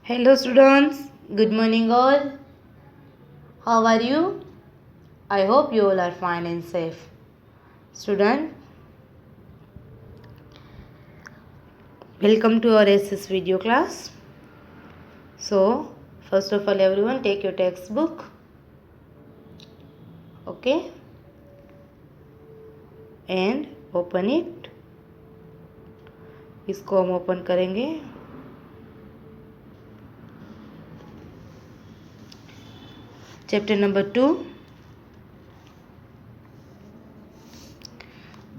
Hello students, good morning all. How are you? I hope you all are fine and safe. Student, welcome to our SS video class. So, first of all everyone take your textbook. Okay? And open it. इसको हम open करेंगे. Chapter number 2,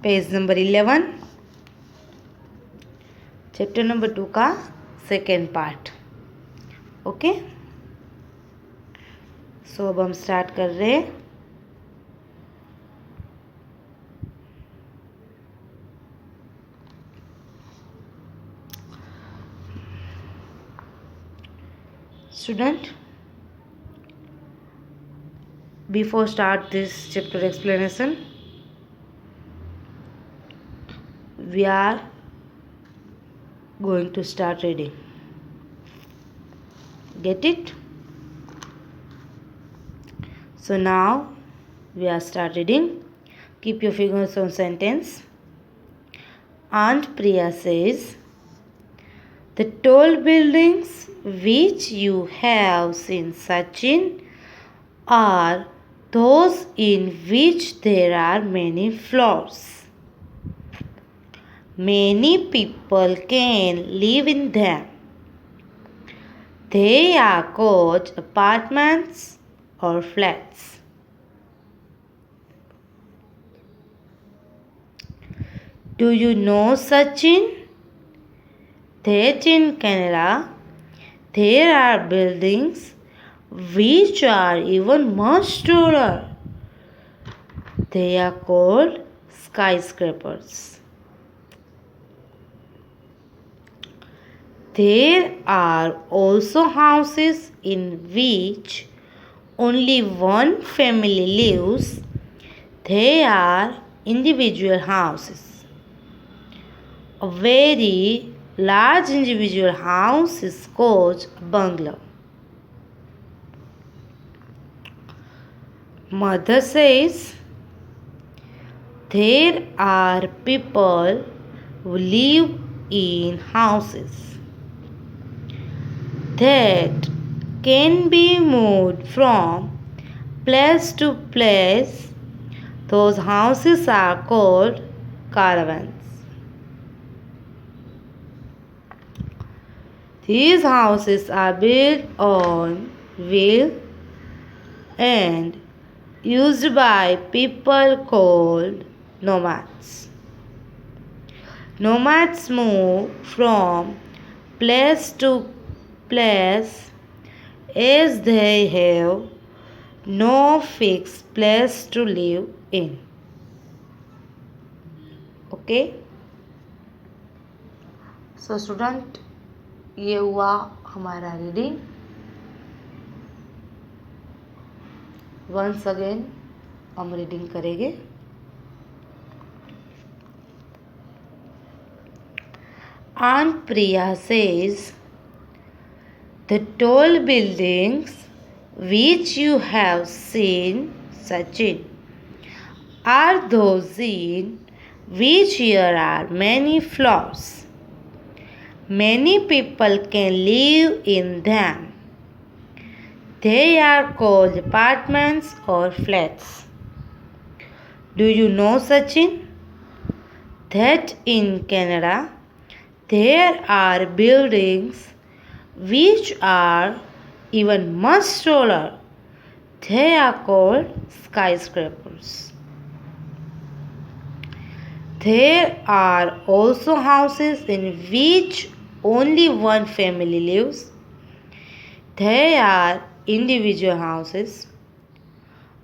page number 11. Chapter number 2 का second part. Okay, सो अब हम start कर रहे हैं. Student, before start this chapter explanation, we are going to start reading. Get it? So now we are start reading. Keep your fingers on sentence. Aunt Priya says, the tall buildings which you have seen, Sachin, are those in which there are many floors. Many people can live in them. They are called apartments or flats. Do you know, Sachin, that in Canada there are buildings which are even much taller? They are called skyscrapers. There are also houses in which only one family lives. They are individual houses. A very large individual house is called a bungalow. Mother says, there are people who live in houses that can be moved from place to place. Those houses are called caravans. These houses are built on wheels and used by people called nomads. Nomads move from place to place as they have no fixed place to live in. Okay? So student, ये हुआ हमारा reading. Once again हम reading करेंगे. Aunt Priya says, the tall buildings which you have seen, Sachin, are those in which there are many floors. Many people can live in them. They are called apartments or flats. Do you know, Sachin, that in Canada there are buildings which are even much taller? They are called skyscrapers. There are also houses in which only one family lives. They are individual houses.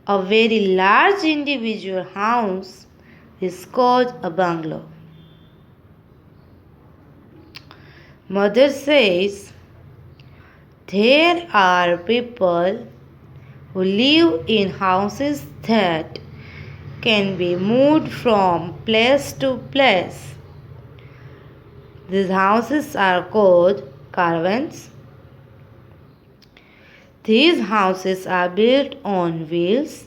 A very large individual house is called a bungalow. Mother says, there are people who live in houses that can be moved from place to place. These houses are called caravans. These houses are built on wheels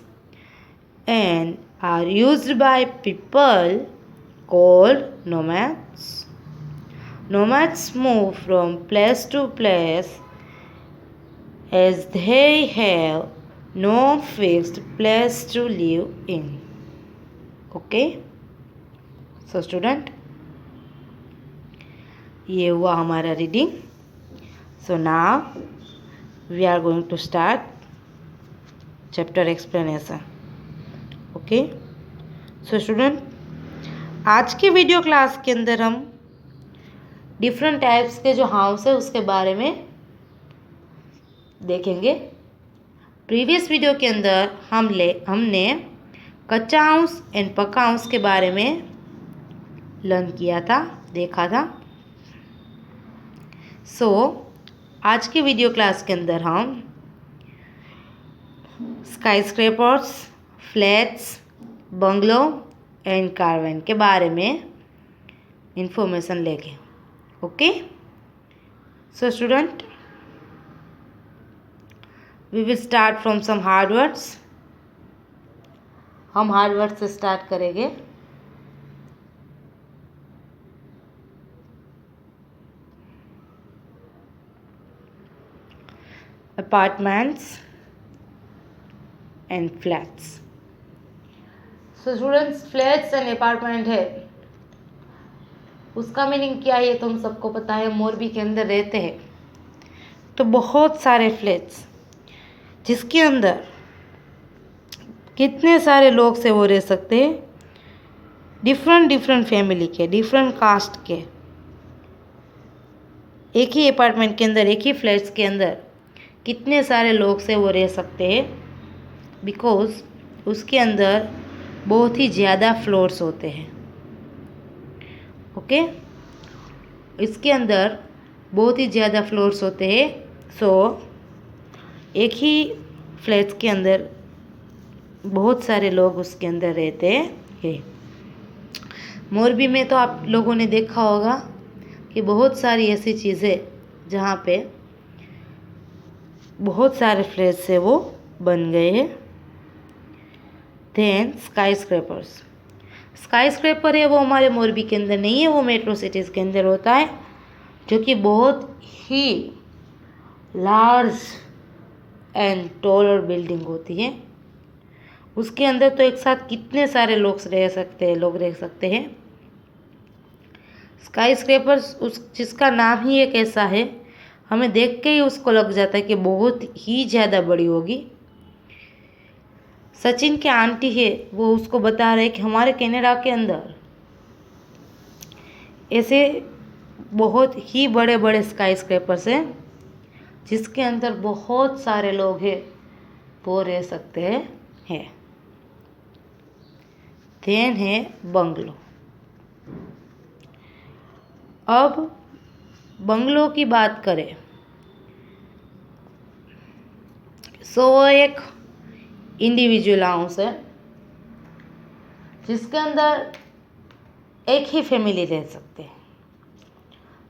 and are used by people called nomads. Nomads move from place to place as they have no fixed place to live in. Okay? So student, ये हुआ हमारा reading. So now we are going to start chapter explanation. Okay? So student, आज के video class के अंदर हम different types के जो हाउस है उसके बारे में देखेंगे. प्रीवियस वीडियो के अंदर हमने कच्चा हाउस एंड पक्का हाउस के बारे में लर्न किया था, देखा था. सो आज के वीडियो क्लास के अंदर हम skyscrapers, flats, bungalow and caravan के बारे में इंफॉर्मेशन लेंगे. Okay? So student, we will start from some hard words. हम हार्ड वर्ड से स्टार्ट करेंगे. Apartments and flats. So students, flats and apartment है, उसका मीनिंग क्या है तो हम सबको पता है. मोरबी के अंदर रहते हैं तो बहुत सारे फ्लैट्स जिसके अंदर कितने सारे लोग से वो रह सकते हैं, डिफरेंट फैमिली के, डिफरेंट कास्ट के. एक ही अपार्टमेंट के अंदर, एक ही फ्लैट्स के अंदर कितने सारे लोग से वो रह सकते हैं, बिकॉज उसके अंदर बहुत ही ज़्यादा फ्लोर्स होते हैं. ओके? इसके अंदर बहुत ही ज़्यादा फ्लोर्स होते हैं. सो एक ही फ्लैट्स के अंदर बहुत सारे लोग उसके अंदर रहते हैं. मोरबी में तो आप लोगों ने देखा होगा कि बहुत सारी ऐसी चीज़ें जहाँ पे बहुत सारे फ्लैट्स से वो बन गए हैं. Then skyscrapers. Skyscraper है वो हमारे मोरबी के अंदर नहीं है, वो मेट्रो सिटीज़ के अंदर होता है, जो कि बहुत ही लार्ज एंड टॉलर बिल्डिंग होती है. उसके अंदर तो एक साथ कितने सारे लोग रह सकते हैं. स्काई स्क्रैपर्स, उस जिसका नाम ही एक ऐसा है, हमें देख के ही उसको लग जाता है कि बहुत ही ज़्यादा बड़ी होगी. सचिन के आंटी है, वो उसको बता रहे कि हमारे कनाडा के अंदर ऐसे बहुत ही बड़े बड़े स्काई स्क्रैपर्स हैं जिसके अंदर बहुत सारे लोग हैं वो रह सकते हैं. देन है बंगलो. अब बंगलो की बात करें सो एक इंडिविजुअल हाउस है जिसके अंदर एक ही फैमिली रह सकते हैं,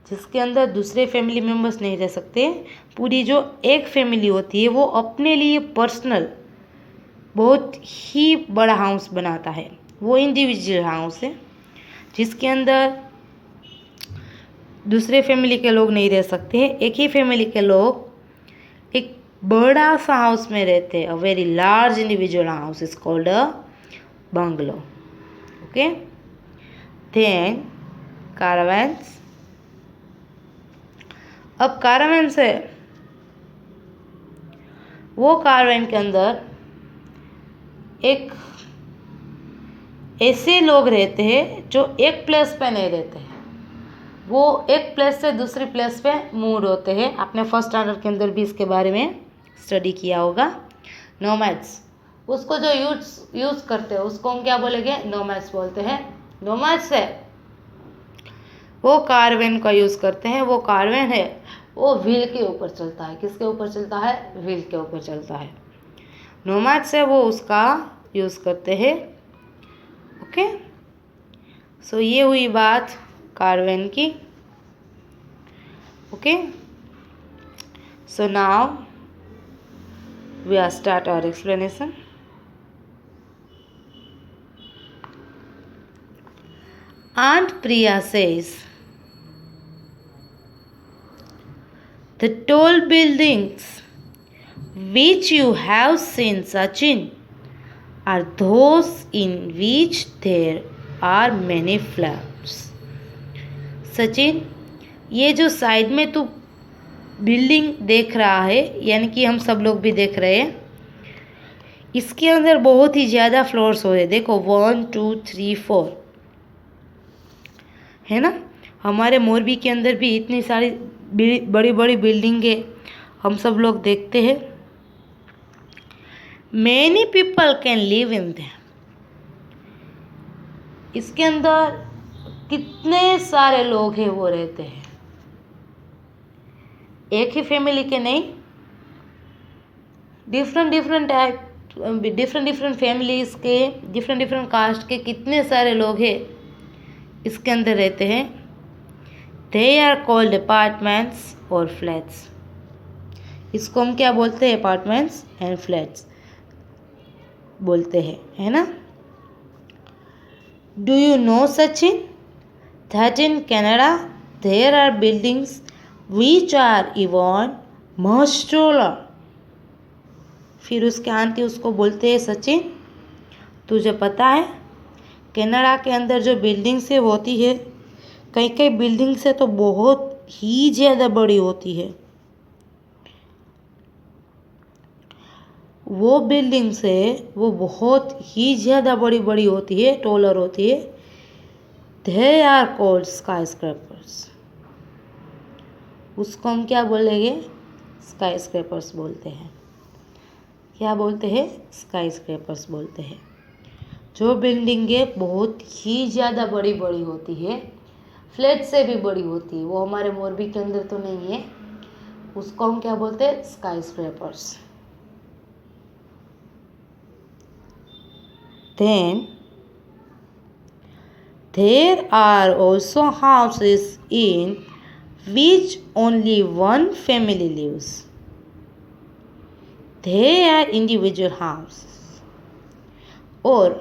जिसके अंदर दूसरे फैमिली मेम्बर्स नहीं रह सकते. पूरी जो एक फैमिली होती है वो अपने लिए पर्सनल बहुत ही बड़ा हाउस बनाता है. वो इंडिविजुअल हाउस है जिसके अंदर दूसरे फैमिली के लोग नहीं रह सकते. एक ही फैमिली के लोग एक बड़ा सा हाउस में रहते हैं. A very large individual house is called a bungalow. Okay? Then caravans. अब कारवैन्स है वो कारवैन के अंदर एक ऐसे लोग रहते हैं जो एक प्लेस पे नहीं रहते हैं, वो एक प्लेस से दूसरी प्लेस पे मूव होते हैं. आपने फर्स्ट स्टैंडर्ड के अंदर भी इसके बारे में स्टडी किया होगा. नोमैड्स, उसको जो यूज़ करते हैं उसको हम क्या बोलेंगे? नोमैड्स बोलते हैं. नोमैड्स है वो कारवैन का यूज़ करते हैं. वो कारवैन है वो व्हील के ऊपर चलता है. किसके ऊपर चलता है? व्हील के ऊपर चलता है. नोमैड्स है वो उसका यूज़ करते हैं. ओके? सो ये हुई बात कारवैन की. Okay? So now we are start our explanation. Aunt Priya says, the tall buildings which you have seen, Sachin, are those in which there are many flats. Sachin, ये जो साइड में तू बिल्डिंग देख रहा है, यानी कि हम सब लोग भी देख रहे हैं, इसके अंदर बहुत ही ज़्यादा फ्लोर्स हो रहे। देखो 1 2 3 4 है ना। हमारे मोरबी के अंदर भी इतनी सारी बड़ी बड़ी बिल्डिंगें हम सब लोग देखते हैं। Many people can live in them. इसके अंदर कितने सारे लोग हैं वो रहते हैं, एक ही फैमिली के नहीं, डिफरेंट टाइप, डिफरेंट फैमिलीज के, डिफरेंट कास्ट के कितने सारे लोग हैं इसके अंदर रहते हैं। दे आर कॉल्ड अपार्टमेंट्स और फ्लैट्स। इसको हम क्या बोलते हैं? अपार्टमेंट्स एंड फ्लैट्स बोलते हैं, है ना। Do you know Sachin that in Canada there are buildings which are even much taller? फिर उसके आंटी उसको बोलते हैं, सचिन तुझे पता है कनाडा के अंदर जो बिल्डिंग्स होती है, कई कई बिल्डिंग्स है तो बहुत ही ज़्यादा बड़ी होती है। वो बिल्डिंग्स है वो बहुत ही ज़्यादा बड़ी बड़ी होती है, टॉलर होती है। They are called skyscrapers. उसको हम क्या बोलेंगे? skyscrapers बोलते हैं। क्या बोलते हैं? skyscrapers बोलते हैं। जो बिल्डिंगें बहुत ही ज़्यादा बड़ी बड़ी होती है, फ्लैट से भी बड़ी होती है, वो हमारे मोरबी के अंदर तो नहीं है, उसको हम क्या बोलते हैं? skyscrapers. Then there are also houses in which only one family lives. They are individual houses. और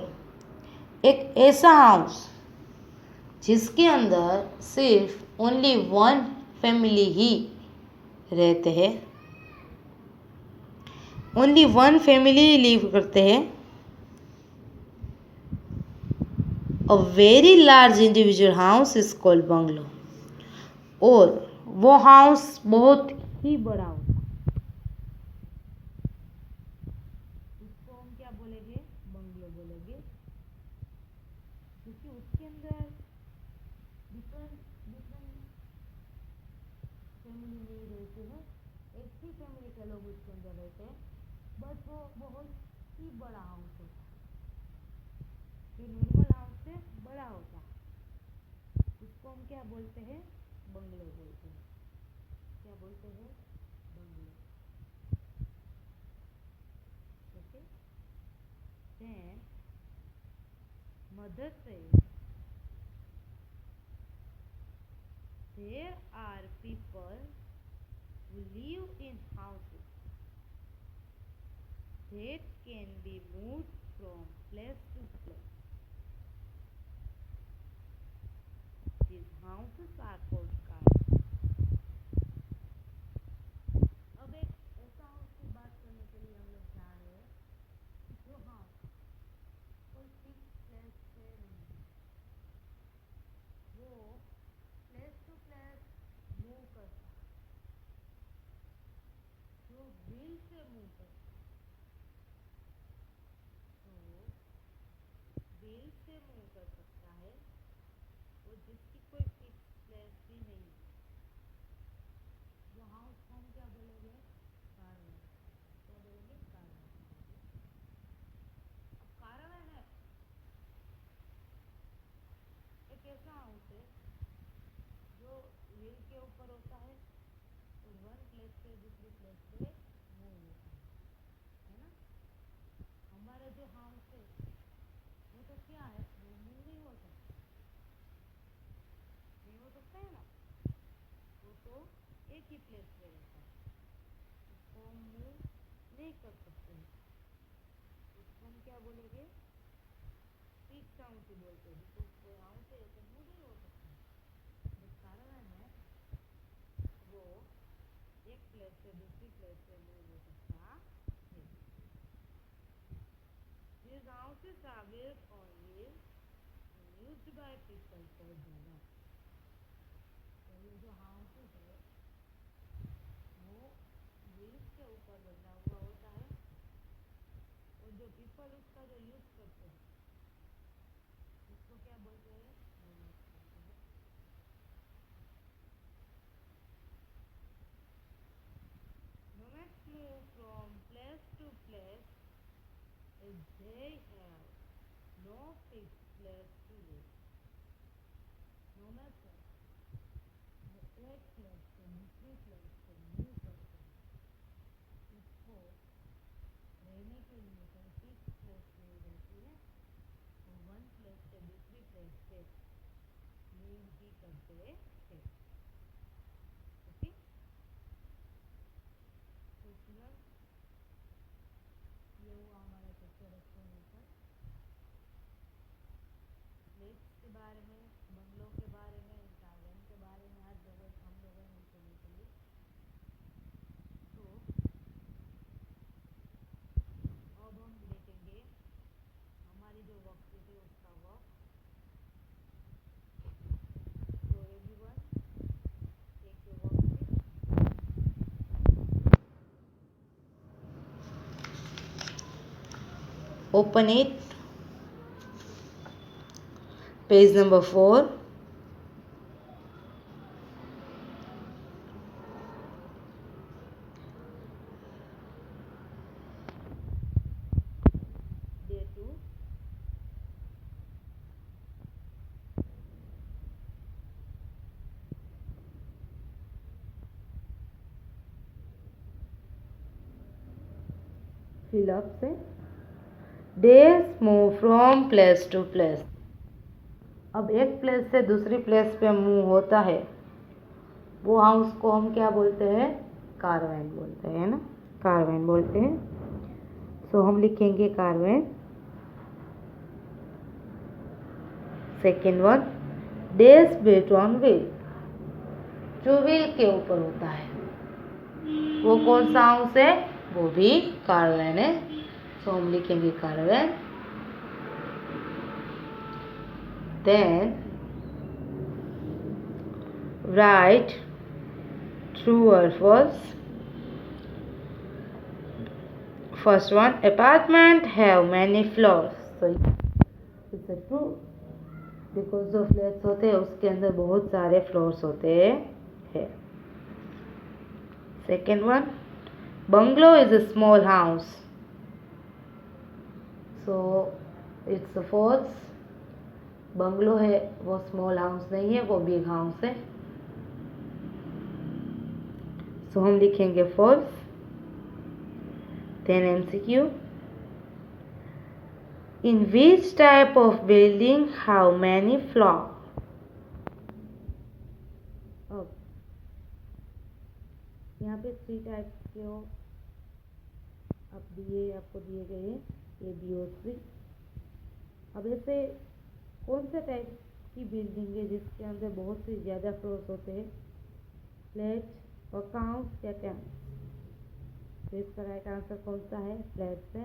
एक ऐसा हाउस जिसके अंदर सिर्फ ओनली वन फैमिली ही रहते हैं, ओनली वन फैमिली लिव करते हैं। A very large individual house is called bungalow. और वो हाउस बहुत ही बड़ा होता है, उसको हम क्या बोलेंगे? बंगलो बोलेंगे, क्योंकि उसके अंदर डिफरेंट फैमिली नहीं रहते हैं, एक ही फैमिली के लोग उसके अंदर रहते हैं, बट वो बहुत ही बड़ा हाउस होता है, जो नॉर्मल हाउस से बड़ा होता है, उसको हम क्या बोलते हैं? बंगलो बोलते हैं। क्या बोलते हैं? Bungalow. Okay. Then mother says there are people who live in houses that can be moved from place to place. These houses are called cars. अब एक ऐसा हाउस की बात करने के लिए हम लोग जा रहे हैं जो हाउस कोई फिक्स प्लेस पे नहीं, वो प्लेस टू प्लेस मूव करता है, जो व्हील से मूव करता है, तो व्हील से मूव कर सकता है, वो जिसकी कोई फिक्स प्लेस भी नहीं है, वो हाउस को हम क्या बोलेंगे? कारवां। क्या बोलेंगे? कारवां। अब कारवां है एक ऐसा हाउस है जो व्हील के ऊपर होता है और वन प्लेस से दूसरी प्लेस पे मूव होता है ना। हमारा जो हाउस है वो तो क्या है? वो मूव नहीं हो सकता, नहीं हो सकता है ना, वो तो एक ही प्लेस पे रहता है, उसको हम मूव नहीं कर सकते हैं, इसको हम क्या बोलेंगे, पीक साउंड ही बोलते हैं, बिकॉज कोई आउं से ऐसे मूव नहीं हो सकता। जो कारण है वो एक प्लेस से दूसरी प्लेस पे मूव हो सकता है। These houses are built on wheels and used by people for journey. तो ये जो houses है वो wheels के ऊपर बना हुआ होता है और जो people उसका जो यूज करते हैं उसको क्या बोलते हैं, nomads बोलते हैं। Nomads move from place to place as they have no fixed place to live. Nomads है वो एक प्लेस से दूसरी प्लेस पे मूव करते हैं, उसको रहने के लिए कोई फिक्स प्लेस नहीं रहती है, तो वन प्लेस से दूसरी प्लेस पे मूव ही करते हैं। ओके, तो फिलहाल ये हुआ हमारा चैप्टर एक्सप्लेनेशन प्लेस के बारे में, बंगलों के बारे में, गार्डन के बारे में आज हम लोगों ने इन्फॉर्मेशन ली। तो अब हम देखेंगे हमारी जो वर्कशीट है उसका वर्क। तो everyone take your worksheet. Open it. Page number 4. Day 2. Fill up से Days move from place to place. अब एक प्लेस से दूसरी प्लेस पे मूव होता है, वो हाउस को हम क्या बोलते हैं, कारवैन बोलते हैं ना, कारवैन बोलते हैं। सो हम लिखेंगे caravan. Second one, days built on wheel, जो व्हील के ऊपर होता है वो कौन सा हाउस है, वो भी कारवैन है। सो हम लिखेंगे कारवैन। Then write true or false. First one, apartment have many floors. So it's a true, because जो फ्लैट्स होते हैं उसके अंदर बहुत सारे फ्लोर्स होते हैं। Second one, bungalow is a small house. So it's a false. Bungalow है वो स्मॉल हाउस नहीं है, वो बिग हाउस है। सो हम लिखेंगे false. Then MCQ, in which type of building how many floor. यहाँ पे 3 टाइप्स के हो आपको दिए गए हैं, A, B और C। अब ऐसे कौन सा टाइप की बिल्डिंग है जिसके अंदर बहुत से ज़्यादा फ्लोर्स होते हैं, फ्लैट, पक्का हाउस या टैंक्स। तो इसका राइट आंसर कौन सा है, फ्लैट्स है।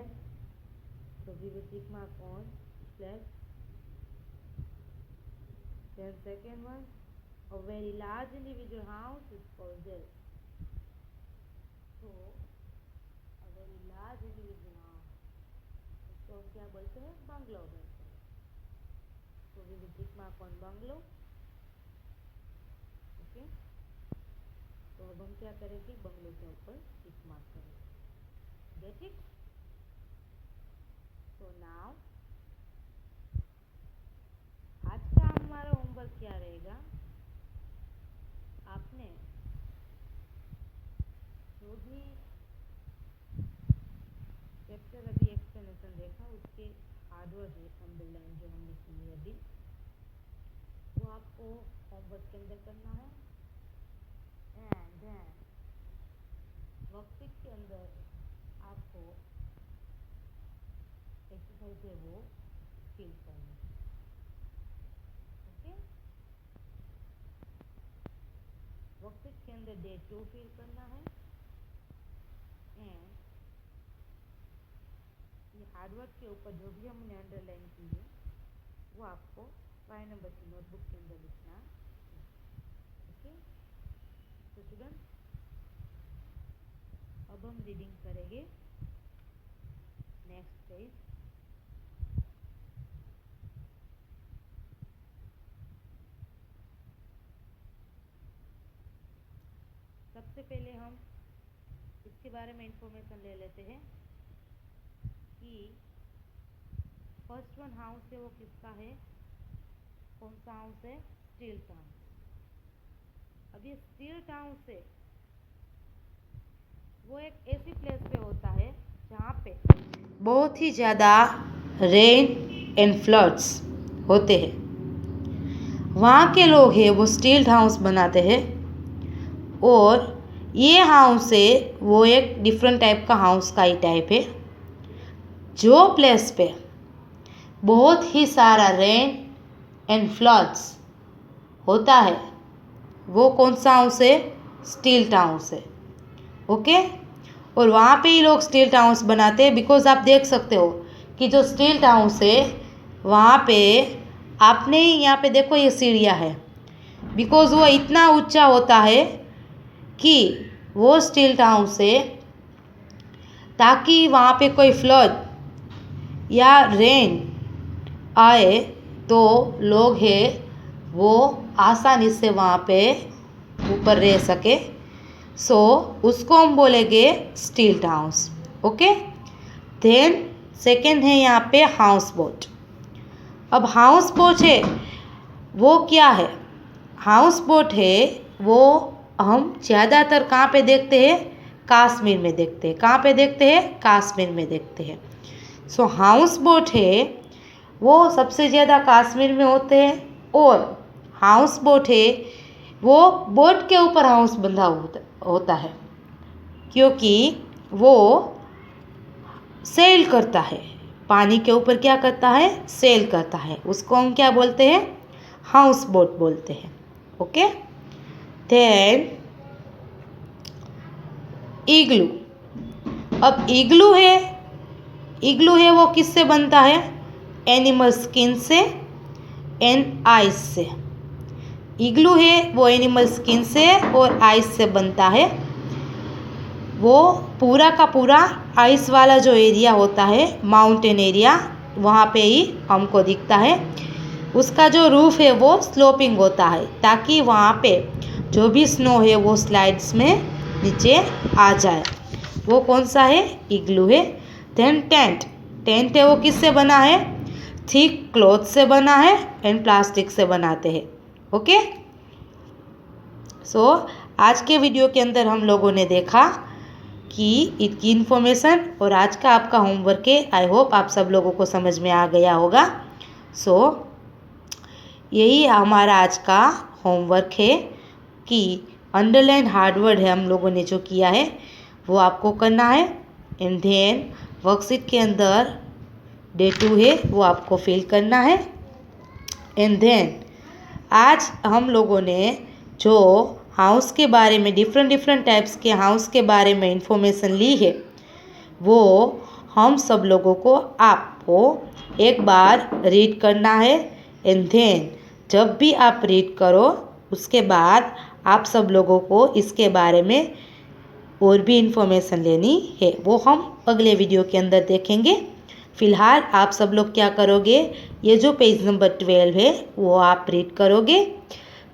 तो give a tick mark on flat. Then second one, a very large individual house is called jail. तो a very large individual house इसको हम क्या बोलते हैं, बंगलो बोलते हैं। तो give a tick mark on bungalow. Okay, तो अब हम क्या करेंगे, बंगलो के ऊपर टिक मार्क करेंगे। Get it. सो नाउ आज का हमारा होमवर्क क्या रहेगा, आपने जो भी चैप्टर अभी एक्सप्लेनेशन देखा उसके हार्डवर्क अंडरलाइन जो हमने किए अभी, वो आपको होमवर्क के अंदर करना है। एंड वर्कशीट के अंदर आपको आपको एक्सरसाइज है वो फिल करनी है। ओके, वर्कशीट के अंदर डे 2 फिल करना है एंड ये हार्डवर्क के ऊपर जो भी हमने अंडरलाइन की है वो आपको 5 नंबर की नोटबुक के अंदर लिखना है। ओके, तो स्टूडेंट अब हम रीडिंग करेंगे नेक्स्ट पेज। सबसे पहले हम इसके बारे में इंफॉर्मेशन ले लेते हैं कि फर्स्ट वन हाउस है वो किसका है, कौन सा हाउस है, स्टील टाउन। अब ये स्टील टाउन से वो एक ऐसी प्लेस पे होता है जहाँ पे बहुत ही ज़्यादा रेन एंड फ्लड्स होते हैं। वहाँ के लोग हैं वो स्टील हाउस बनाते हैं और ये हाउस है वो एक डिफरेंट टाइप का हाउस का ही टाइप है। जो प्लेस पे बहुत ही सारा रेन एंड फ्लड्स होता है वो कौन सा हाउस है, स्टील टाउन्स है। ओके, और वहाँ पे ही लोग स्टील टाउन्स बनाते हैं बिकॉज आप देख सकते हो कि जो स्टील टाउन्स है वहाँ पे आपने यहाँ पे देखो ये सीढ़ियाँ है बिकॉज वो इतना ऊंचा होता है कि वो स्टील टाउन से ताकि वहाँ पे कोई फ्लड या रेन आए तो लोग हैं वो आसानी से वहाँ पे ऊपर रह सके। सो उसको हम बोलेंगे steel towns. Okay, then second है यहाँ पे हाउस बोट। अब हाउस बोट है वो क्या है, हाउस बोट है वो हम ज़्यादातर कहाँ पे देखते हैं, कश्मीर में देखते हैं। कहाँ पे देखते हैं, कश्मीर में देखते हैं। सो हाउस बोट है वो सबसे ज़्यादा कश्मीर में होते हैं और हाउस बोट है वो बोट के ऊपर हाउस बंधा होता है क्योंकि वो सेल करता है, पानी के ऊपर क्या करता है, सेल करता है। उसको हम क्या बोलते हैं, हाउस बोट बोलते हैं। ओके, देन इग्लू। अब इग्लू है वो किससे बनता है, एनिमल स्किन से एंड आइस से। इग्लू है वो एनिमल स्किन से और आइस से बनता है। वो पूरा का पूरा आइस वाला जो एरिया होता है, माउंटेन एरिया, वहाँ पे ही हमको दिखता है। उसका जो रूफ है वो स्लोपिंग होता है ताकि वहाँ पे जो भी स्नो है वो स्लाइड्स में नीचे आ जाए। वो कौन सा है, इग्लू है। देन टेंट है वो किससे बना है, थिक क्लॉथ से बना है एंड प्लास्टिक से बनाते हैं। ओके, सो आज के वीडियो के अंदर हम लोगों ने देखा कि इसकी इन्फॉर्मेशन और आज का आपका होमवर्क है। आई होप आप सब लोगों को समझ में आ गया होगा। सो यही हमारा आज का होमवर्क है कि अंडरलाइन हार्ड वर्ड है हम लोगों ने जो किया है वो आपको करना है। एंड देन वर्कशीट के अंदर डे 2 है वो आपको फिल करना है। एंड देन आज हम लोगों ने जो हाउस के बारे में डिफरेंट टाइप्स के हाउस के बारे में इंफॉर्मेशन ली है वो हम सब लोगों को आपको एक बार रीड करना है। एंड देन जब भी आप रीड करो उसके बाद आप सब लोगों को इसके बारे में और भी इंफॉर्मेशन लेनी है, वो हम अगले वीडियो के अंदर देखेंगे। फ़िलहाल आप सब लोग क्या करोगे, ये जो पेज नंबर 12 है वो आप रीड करोगे,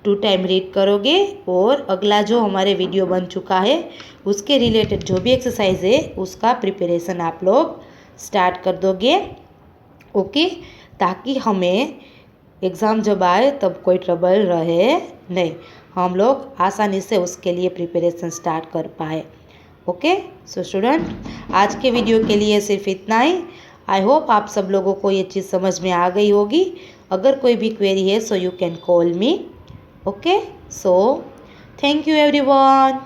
2 टाइम रीड करोगे और अगला जो हमारे वीडियो बन चुका है उसके रिलेटेड जो भी एक्सरसाइज है उसका प्रिपरेशन आप लोग स्टार्ट कर दोगे। ओके, ताकि हमें एग्ज़ाम जब आए तब कोई ट्रबल रहे नहीं, हम लोग आसानी से उसके लिए प्रिपरेशन स्टार्ट कर पाए। ओके, सो स्टूडेंट आज के वीडियो के लिए सिर्फ इतना ही। आई होप आप सब लोगों को ये चीज़ समझ में आ गई होगी। अगर कोई भी क्वेरी है so you can call me. Okay, so thank you everyone.